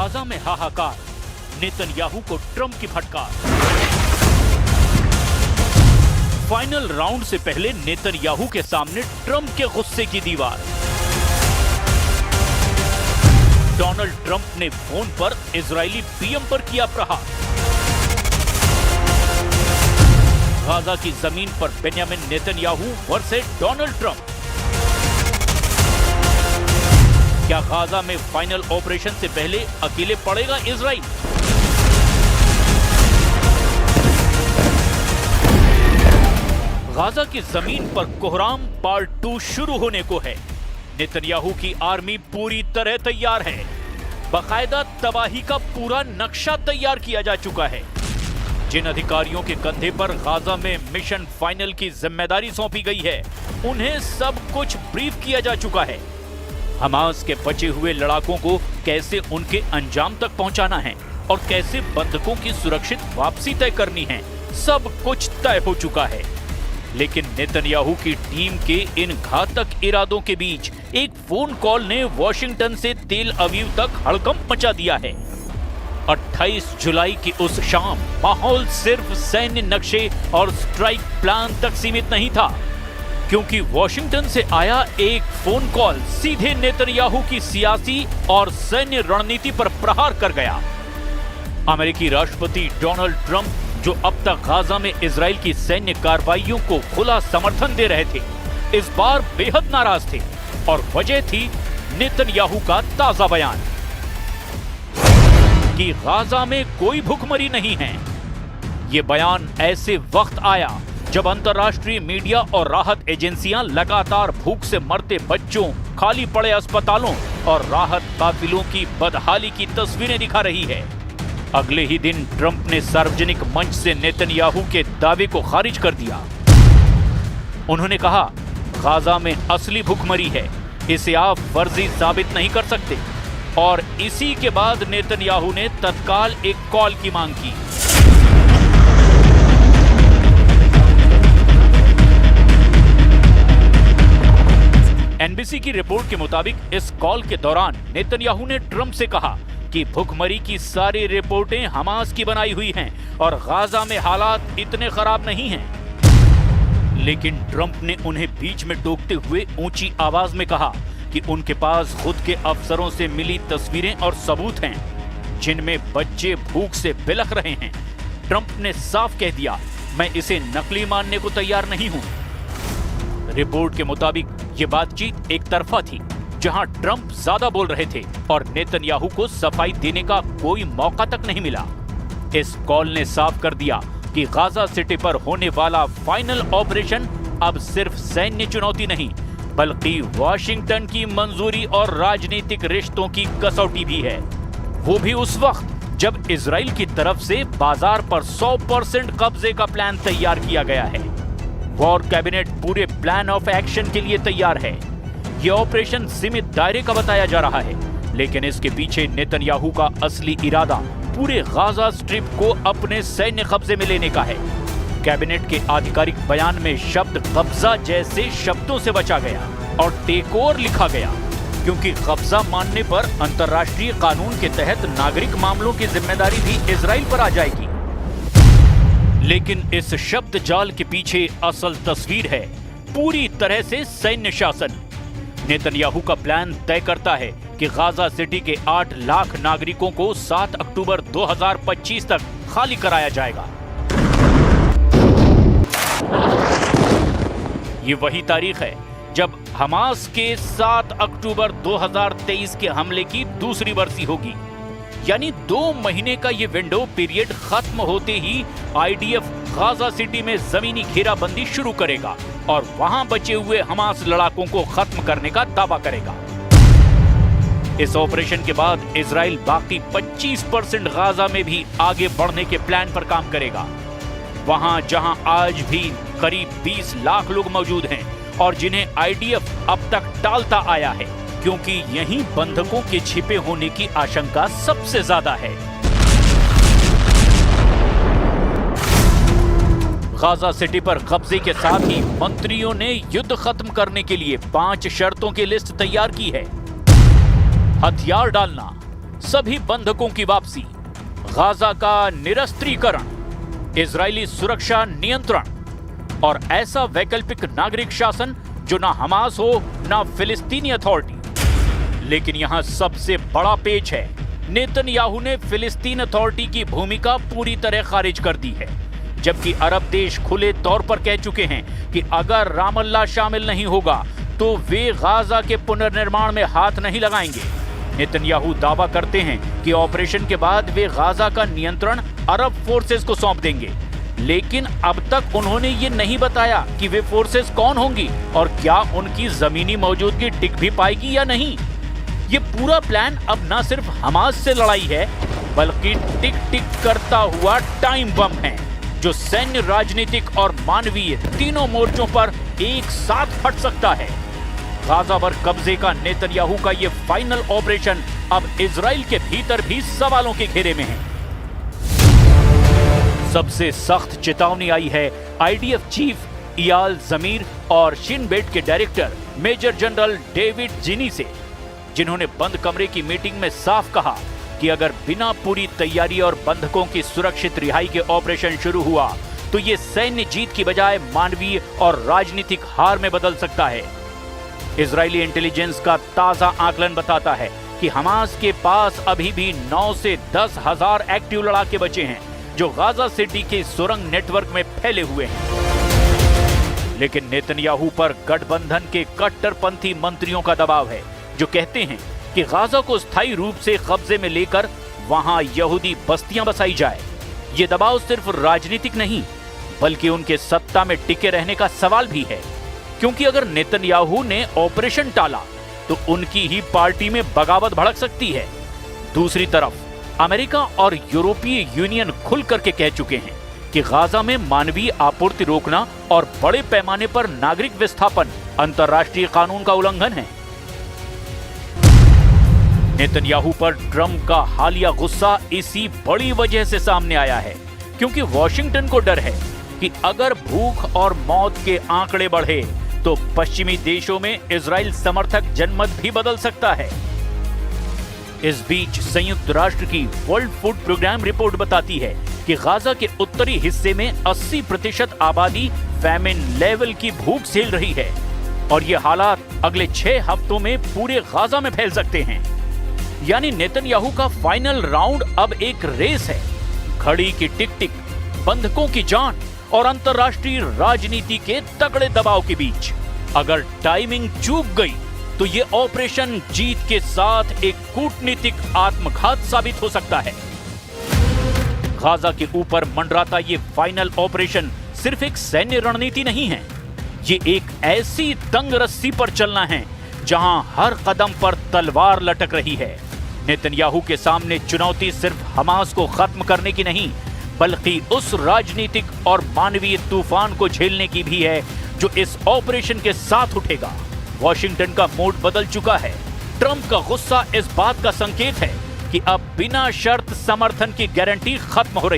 Gaza में हाहाकार, Netanyahu को ट्रंप की फटकार। फाइनल राउंड से पहले नेतन्याहू के सामने ट्रंप के गुस्से की दीवार। डोनाल्ड ट्रंप ने फोन पर इजरायली पीएम पर किया प्रहार। गाजा की जमीन पर Benjamin Netanyahu versus Donald Trump. क्या गाजा में फाइनल ऑपरेशन से पहले अकेले पड़ेगा इजराइल? गाजा की जमीन पर कोहराम पार्ट 2 शुरू होने को है। नेतन्याहू की आर्मी पूरी तरह तैयार है। बाकायदा तबाही का पूरा नक्शा तैयार किया जा चुका है। जिन अधिकारियों के कंधे पर गाजा में मिशन फाइनल की जिम्मेदारी सौंपी गई है, उन्हें सब कुछ ब्रीफ किया जा चुका है। हमास के बचे हुए लड़ाकों को कैसे उनके अंजाम तक पहुंचाना है और कैसे बंधकों की सुरक्षित वापसी तय करनी है, सब कुछ तय हो चुका है। लेकिन नेतन्याहू की टीम के इन घातक इरादों के बीच एक फोन कॉल ने वॉशिंगटन से तेल अवीव तक हड़कंप मचा दिया है। 28 जुलाई की उस शाम माहौल सिर्फ सैन्य नक्शे और स्ट्राइक प्लान तक सीमित नहीं था, क्योंकि वॉशिंगटन से आया एक फोन कॉल सीधे नेतन्याहू की सियासी और सैन्य रणनीति पर प्रहार कर गया। अमेरिकी राष्ट्रपति डोनाल्ड ट्रंप, जो अब तक गाजा में इजराइल की सैन्य कार्रवाइयों को खुला समर्थन दे रहे थे, इस बार बेहद नाराज थे और वजह थी नेतन्याहू का ताजा बयान कि गाजा में कोई भूखमरी नहीं है। यह बयान ऐसे वक्त आया जब अंतर्राष्ट्रीय मीडिया और राहत एजेंसियां लगातार भूख से मरते बच्चों, खाली पड़े अस्पतालों और राहत काफिलों की बदहाली की तस्वीरें दिखा रही है। अगले ही दिन ट्रंप ने सार्वजनिक मंच से नेतन्याहू के दावे को खारिज कर दिया। उन्होंने कहा, गाजा में असली भूखमरी है, इसे आप फर्जी साबित नहीं कर सकते। और इसी के बाद नेतन्याहू ने तत्काल एक कॉल की मांग की। एनबीसी की रिपोर्ट के मुताबिक इस कॉल के दौरान नेतन्याहू ने ट्रंप से कहा कि भुखमरी की सारी रिपोर्टें हमास की बनाई हुई हैं और गाजा में हालात इतने खराब नहीं हैं। लेकिन ट्रंप ने उन्हें बीच में टोकते हुए ऊंची आवाज में कहा कि उनके पास खुद के अफसरों से मिली तस्वीरें और सबूत हैं, जिनमें बच्चे भूख से बिलख रहे हैं। ट्रंप ने साफ कह दिया, मैं इसे नकली मानने को तैयार नहीं हूं। रिपोर्ट के मुताबिक ये बातचीत एक तरफा थी, जहां ट्रंप ज्यादा बोल रहे थे और नेतन्याहू को सफाई देने का कोई मौका तक नहीं मिला। इस कॉल ने साफ कर दिया कि गाजा सिटी पर होने वाला फाइनल ऑपरेशन अब सिर्फ सैन्य चुनौती नहीं, बल्कि वॉशिंगटन की मंजूरी और राजनीतिक रिश्तों की कसौटी भी है। वो भी उस वक्त जब इजराइल की तरफ से बाजार पर 100% कब्जे का प्लान तैयार किया गया है। वॉर कैबिनेट पूरे प्लान ऑफ एक्शन के लिए तैयार है। यह ऑपरेशन सीमित दायरे का बताया जा रहा है, लेकिन इसके पीछे नेतन्याहू का असली इरादा पूरे गाजा स्ट्रिप को अपने सैन्य कब्जे में लेने का है। कैबिनेट के आधिकारिक बयान में शब्द कब्जा जैसे शब्दों से बचा गया और टेक ओवर लिखा गया, क्योंकि कब्जा मानने पर अंतर्राष्ट्रीय कानून के तहत नागरिक मामलों की जिम्मेदारी भी इजराइल पर आ जाएगी। लेकिन इस शब्द जाल के पीछे असल तस्वीर है पूरी तरह से सैन्य शासन। नेतन्याहू का प्लान तय करता है कि गाजा सिटी के 8 लाख नागरिकों को 7 अक्टूबर 2025 तक खाली कराया जाएगा। ये वही तारीख है जब हमास के 7 अक्टूबर 2023 के हमले की दूसरी बरसी होगी। यानी 2 महीने का ये विंडो पीरियड खत्म होते ही आईडीएफ गाजा सिटी में जमीनी घेराबंदी शुरू करेगा और वहां बचे हुए हमास लड़ाकों को खत्म करने का दावा करेगा। इस ऑपरेशन के बाद इजराइल बाकी 25% गाजा में भी आगे बढ़ने के प्लान पर काम करेगा। वहां जहां आज भी करीब 20 लाख लोग मौजूद हैं और जिन्हें आईडीएफ अब तक टालता आया है, क्योंकि यहीं बंधकों के छिपे होने की आशंका सबसे ज्यादा है। गाजा सिटी पर कब्जे के साथ ही मंत्रियों ने युद्ध खत्म करने के लिए 5 शर्तों की लिस्ट तैयार की है। हथियार डालना, सभी बंधकों की वापसी, गाजा का निरस्त्रीकरण, इजरायली सुरक्षा नियंत्रण और ऐसा वैकल्पिक नागरिक शासन जो ना हमास हो ना फिलिस्तीनी अथॉरिटी। लेकिन यहां सबसे बड़ा पेच है, नेतन्याहू ने फिलिस्तीन अथॉरिटी की भूमिका पूरी तरह खारिज कर दी है, जबकि अरब देश खुले तौर पर कह चुके हैं कि अगर रामल्ला शामिल नहीं होगा तो वे गाजा के पुनर्निर्माण में हाथ नहीं लगाएंगे। नेतन्याहू दावा करते हैं कि ऑपरेशन के बाद वे गाजा का नियंत्रण अरब फोर्सेस को सौंप देंगे, लेकिन अब तक उन्होंने ये नहीं बताया कि वे फोर्सेस कौन होंगी और क्या उनकी जमीनी मौजूदगी टिक भी पाएगी या नहीं। ये पूरा प्लान अब न सिर्फ हमास से लड़ाई है, बल्कि टिक टिक करता हुआ टाइम बम है, जो सैन्य, राजनीतिक और मानवीय तीनों मोर्चों पर एक साथ फट सकता है। गाजा पर कब्जे का नेतन्याहू का ये फाइनल ऑपरेशन अब इजराइल के भीतर भी सवालों के घेरे में है। सबसे सख्त चेतावनी आई है आईडीएफ चीफ इयाल जमीर और शिन बेट के डायरेक्टर मेजर जनरल डेविड जिनी से, जिन्होंने बंद कमरे की मीटिंग में साफ कहा कि अगर बिना पूरी तैयारी और बंधकों की सुरक्षित रिहाई के ऑपरेशन शुरू हुआ तो ये सैन्य जीत की बजाय मानवीय और राजनीतिक हार में बदल सकता है। इजरायली इंटेलिजेंस का ताजा आकलन बताता है कि हमास के पास अभी भी 9 से 10 हजार एक्टिव लड़ाके बचे हैं, जो गाजा सिटी के सुरंग नेटवर्क में फैले हुए हैं। लेकिन नेतन्याहू पर गठबंधन के कट्टरपंथी मंत्रियों का दबाव है, जो कहते हैं कि गाजा को स्थायी रूप से कब्जे में लेकर वहां यहूदी बस्तियां बसाई जाए। ये दबाव सिर्फ राजनीतिक नहीं, बल्कि उनके सत्ता में टिके रहने का सवाल भी है, क्योंकि अगर नेतन्याहू ने ऑपरेशन टाला तो उनकी ही पार्टी में बगावत भड़क सकती है। दूसरी तरफ अमेरिका और यूरोपीय यूनियन खुल करके कह चुके हैं कि गाजा में मानवीय आपूर्ति रोकना और बड़े पैमाने पर नागरिक विस्थापन अंतर्राष्ट्रीय कानून का उल्लंघन है। नेतन्याहू पर ट्रंप का हालिया गुस्सा इसी बड़ी वजह से सामने आया है, क्योंकि वॉशिंगटन को डर है कि अगर भूख और मौत के आंकड़े बढ़े तो पश्चिमी देशों में इजराइल समर्थक जनमत भी बदल सकता है। इस बीच संयुक्त राष्ट्र की वर्ल्ड फूड प्रोग्राम रिपोर्ट बताती है कि गाजा के उत्तरी हिस्से में 80% आबादी फैमिन लेवल की भूख झेल रही है और ये हालात अगले 6 हफ्तों में पूरे गाजा में फैल सकते हैं। यानी नेतन्याहू का फाइनल राउंड अब एक रेस है, घड़ी की टिक टिक, बंधकों की जान और अंतर्राष्ट्रीय राजनीति के तगड़े दबाव के बीच। अगर टाइमिंग चूक गई तो ये ऑपरेशन जीत के साथ एक कूटनीतिक आत्मघात साबित हो सकता है। गाजा के ऊपर मंडराता ये फाइनल ऑपरेशन सिर्फ एक सैन्य रणनीति नहीं है, ये एक ऐसी तंग रस्सी पर चलना है जहां हर कदम पर तलवार लटक रही है। नेतन्याहू के सामने चुनौती सिर्फ हमास को खत्म करने की नहीं, बल्कि उस राजनीतिक और मानवीय तूफान को झेलने की भी है जो इस ऑपरेशन के साथ उठेगा। वॉशिंगटन का मूड बदल चुका है। ट्रंप का गुस्सा इस बात का संकेत है कि अब बिना शर्त समर्थन की गारंटी खत्म हो रही